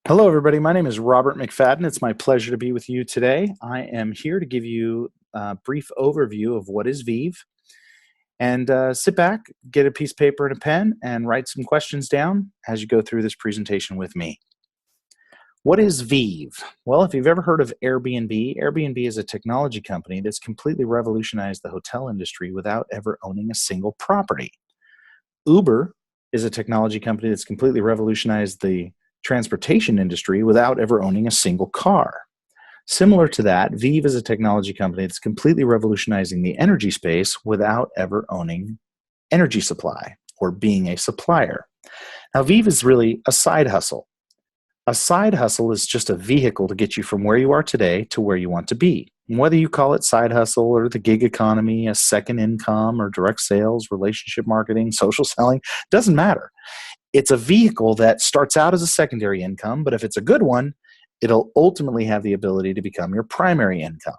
Hello, everybody. My name is Robert McFadden. It's my pleasure to be with you today. I am here to give you a brief overview of what is Vive. And sit back, get a piece of paper and a pen, and write some questions down as you go through this presentation with me. What is Vive? Well, if you've ever heard of Airbnb, Airbnb is a technology company that's completely revolutionized the hotel industry without ever owning a single property. Uber is a technology company that's completely revolutionized the transportation industry without ever owning a single car. Similar to that, Vive is a technology company that's completely revolutionizing the energy space without ever owning energy supply or being a supplier. Now, Vive is really a side hustle. A side hustle is just a vehicle to get you from where you are today to where you want to be. And whether you call it side hustle or the gig economy, a second income, or direct sales, relationship marketing, social selling, doesn't matter. It's a vehicle that starts out as a secondary income, but if it's a good one, it'll ultimately have the ability to become your primary income.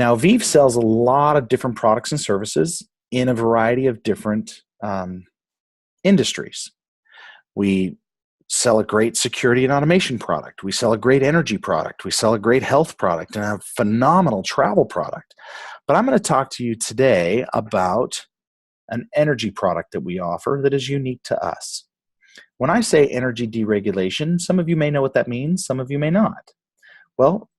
Now, Vive sells a lot of different products and services in a variety of different industries. We sell a great security and automation product. We sell a great energy product. We sell a great health product and a phenomenal travel product. But I'm going to talk to you today about an energy product that we offer that is unique to us. When I say energy deregulation, some of you may know what that means, some of you may not. Well,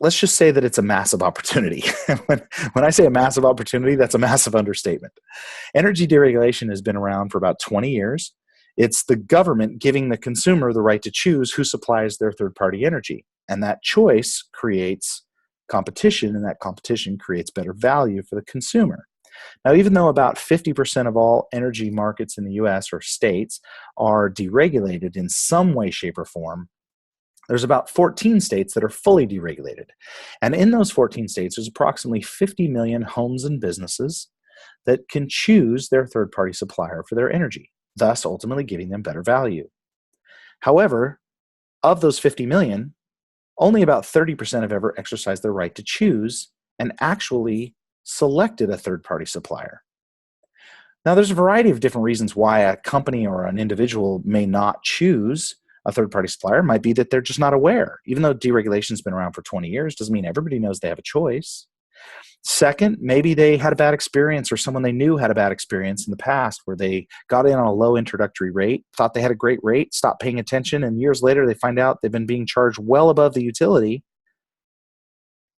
let's just say that it's a massive opportunity. when I say a massive opportunity, that's a massive understatement. Energy deregulation has been around for about 20 years. It's the government giving the consumer the right to choose who supplies their third-party energy. And that choice creates competition, and that competition creates better value for the consumer. Now, even though about 50% of all energy markets in the US or states are deregulated in some way, shape, or form, there's about 14 states that are fully deregulated. And in those 14 states, there's approximately 50 million homes and businesses that can choose their third-party supplier for their energy, thus ultimately giving them better value. However, of those 50 million, only about 30% have ever exercised their right to choose and actually selected a third-party supplier. Now, there's a variety of different reasons why a company or an individual may not choose a third-party supplier. It might be that they're just not aware. Even though deregulation's been around for 20 years, doesn't mean everybody knows they have a choice. Second, maybe they had a bad experience or someone they knew had a bad experience in the past where they got in on a low introductory rate, thought they had a great rate, stopped paying attention, and years later they find out they've been being charged well above the utility,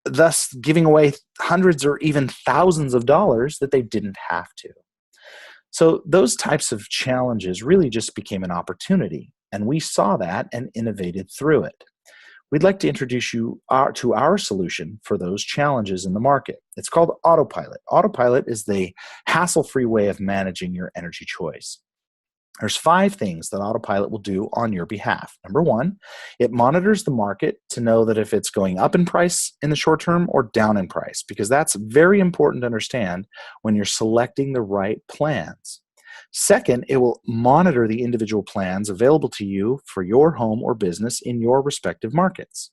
thus giving away hundreds or even thousands of dollars that they didn't have to. So those types of challenges really just became an opportunity, and we saw that and innovated through it. We'd like to introduce you to our solution for those challenges in the market. It's called Autopilot. Autopilot is the hassle-free way of managing your energy choice. There's 5 things that Autopilot will do on your behalf. Number 1, it monitors the market to know that if it's going up in price in the short term or down in price, because that's very important to understand when you're selecting the right plans. Second, it will monitor the individual plans available to you for your home or business in your respective markets.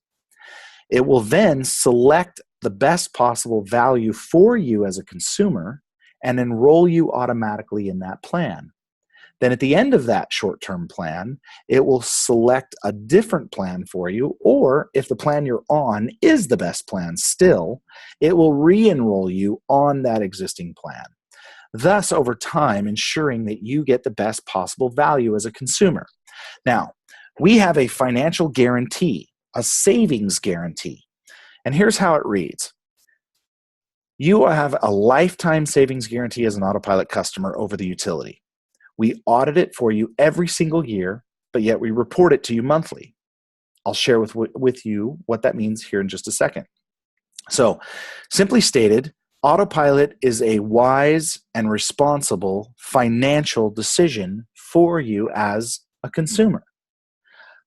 It will then select the best possible value for you as a consumer and enroll you automatically in that plan. Then at the end of that short-term plan, it will select a different plan for you, or if the plan you're on is the best plan still, it will re-enroll you on that existing plan. Thus, over time, ensuring that you get the best possible value as a consumer. Now, we have a financial guarantee, a savings guarantee, and here's how it reads. You have a lifetime savings guarantee as an Autopilot customer over the utility. We audit it for you every single year, but yet we report it to you monthly. I'll share with you what that means here in just a second. So, simply stated, Autopilot is a wise and responsible financial decision for you as a consumer.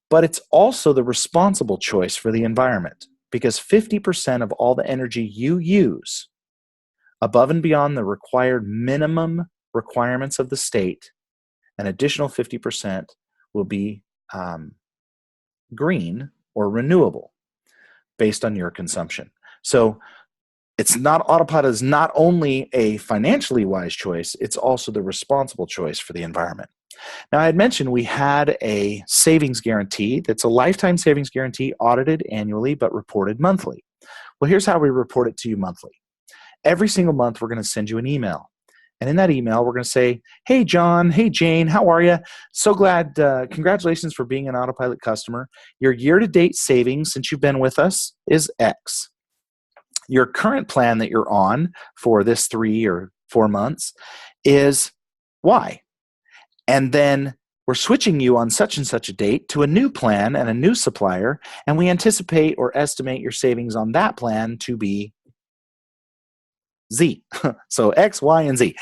But it's also the responsible choice for the environment, because 50% of all the energy you use, above and beyond the required minimum requirements of the state, an additional 50% will be green or renewable based on your consumption. So Autopilot is not only a financially wise choice, it's also the responsible choice for the environment. Now, I had mentioned we had a savings guarantee that's a lifetime savings guarantee, audited annually but reported monthly. Well, here's how we report it to you monthly. Every single month, we're going to send you an email. And in that email, we're going to say, hey, John, hey, Jane, how are you? So glad, congratulations for being an autopilot customer. Your year-to-date savings since you've been with us is X. Your current plan that you're on for this 3 or 4 months is Y. And then we're switching you on such and such a date to a new plan and a new supplier, and we anticipate or estimate your savings on that plan to be Z. So X, Y, and Z.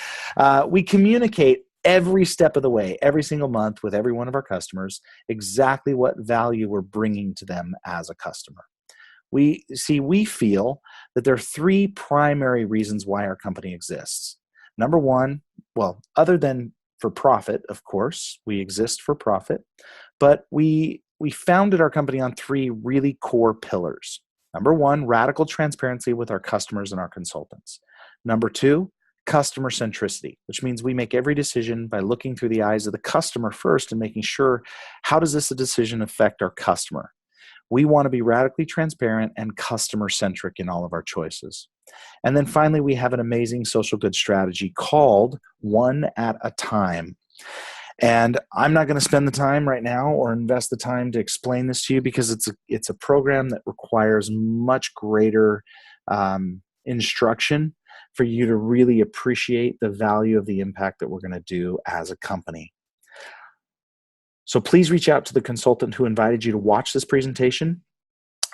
We communicate every step of the way, every single month with every one of our customers, exactly what value we're bringing to them as a customer. We feel that there are 3 primary reasons why our company exists. Number one, well, other than for profit, of course, we exist for profit, but we founded our company on 3 really core pillars. Number one, radical transparency with our customers and our consultants. Number 2, customer centricity, which means we make every decision by looking through the eyes of the customer first and making sure, how does this decision affect our customer? We want to be radically transparent and customer-centric in all of our choices. And then finally, we have an amazing social good strategy called One at a Time. And I'm not going to spend the time right now or invest the time to explain this to you because it's a program that requires much greater instruction for you to really appreciate the value of the impact that we're going to do as a company. So please reach out to the consultant who invited you to watch this presentation,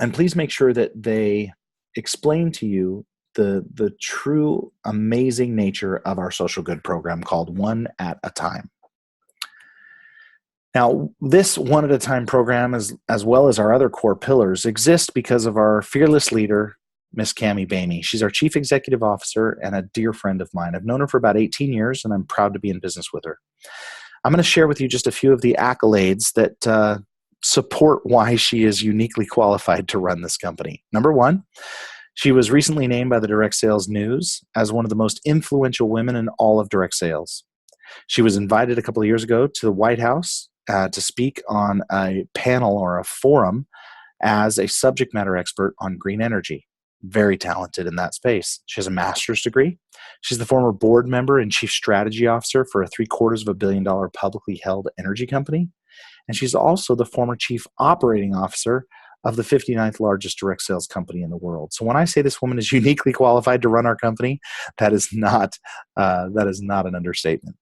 and please make sure that they explain to you the true amazing nature of our social good program called One at a Time. Now, this One at a Time program, as well as our other core pillars, exist because of our fearless leader, Miss Cami Bamey. She's our Chief Executive Officer and a dear friend of mine. I've known her for about 18 years, and I'm proud to be in business with her. I'm going to share with you just a few of the accolades that support why she is uniquely qualified to run this company. Number one, she was recently named by the Direct Sales News as one of the most influential women in all of direct sales. She was invited a couple of years ago to the White House to speak on a panel or a forum as a subject matter expert on green energy. Very talented in that space. She has a master's degree. She's the former board member and chief strategy officer for a $750 million publicly held energy company. And she's also the former chief operating officer of the 59th largest direct sales company in the world. So when I say this woman is uniquely qualified to run our company, that is not an understatement.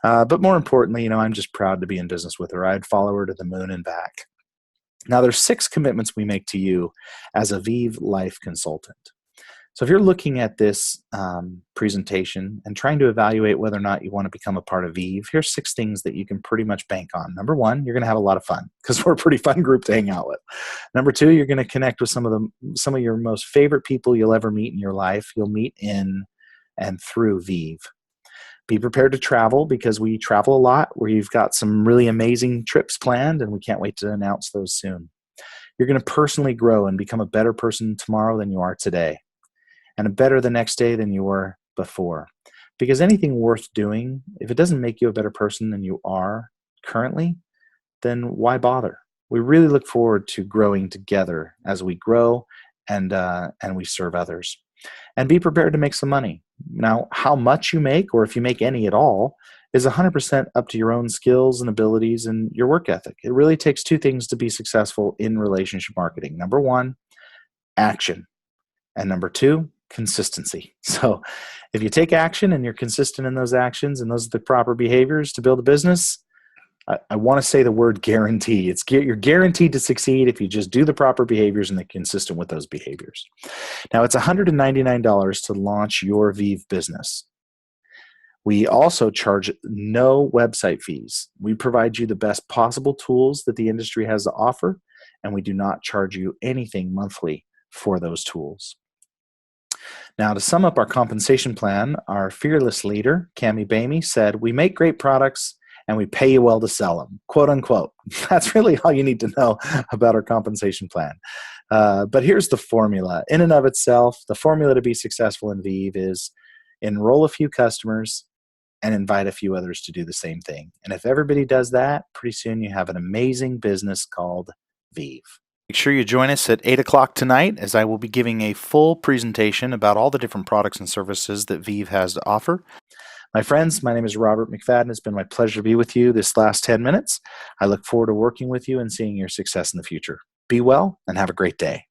But more importantly, I'm just proud to be in business with her. I'd follow her to the moon and back. Now, there's 6 commitments we make to you as a Viv Life consultant. So if you're looking at this presentation and trying to evaluate whether or not you want to become a part of Viv, here's 6 things that you can pretty much bank on. Number 1, you're going to have a lot of fun because we're a pretty fun group to hang out with. Number 2, you're going to connect with some of your most favorite people you'll ever meet in your life. You'll meet in and through Viv. Be prepared to travel because we travel a lot. We've got some really amazing trips planned, and we can't wait to announce those soon. You're going to personally grow and become a better person tomorrow than you are today, and a better the next day than you were before. Because anything worth doing, if it doesn't make you a better person than you are currently, then why bother? We really look forward to growing together as we grow and we serve others. And be prepared to make some money. Now, how much you make, or if you make any at all, is 100% up to your own skills and abilities and your work ethic. It really takes 2 things to be successful in relationship marketing. Number 1, action. And number 2, consistency. So if you take action and you're consistent in those actions and those are the proper behaviors to build a business, I want to say the word guarantee. You're guaranteed to succeed if you just do the proper behaviors and they're consistent with those behaviors. Now, it's $199 to launch your Viv business. We also charge no website fees. We provide you the best possible tools that the industry has to offer, and we do not charge you anything monthly for those tools. Now, to sum up our compensation plan, our fearless leader, Cami Bamey, said, "We make great products and we pay you well to sell them," quote unquote. That's really all you need to know about our compensation plan. But here's the formula. In and of itself, the formula to be successful in Viv is enroll a few customers, and invite a few others to do the same thing. And if everybody does that, pretty soon you have an amazing business called Viv. Make sure you join us at 8 o'clock tonight, as I will be giving a full presentation about all the different products and services that Viv has to offer. My friends, my name is Robert McFadden. It's been my pleasure to be with you this last 10 minutes. I look forward to working with you and seeing your success in the future. Be well and have a great day.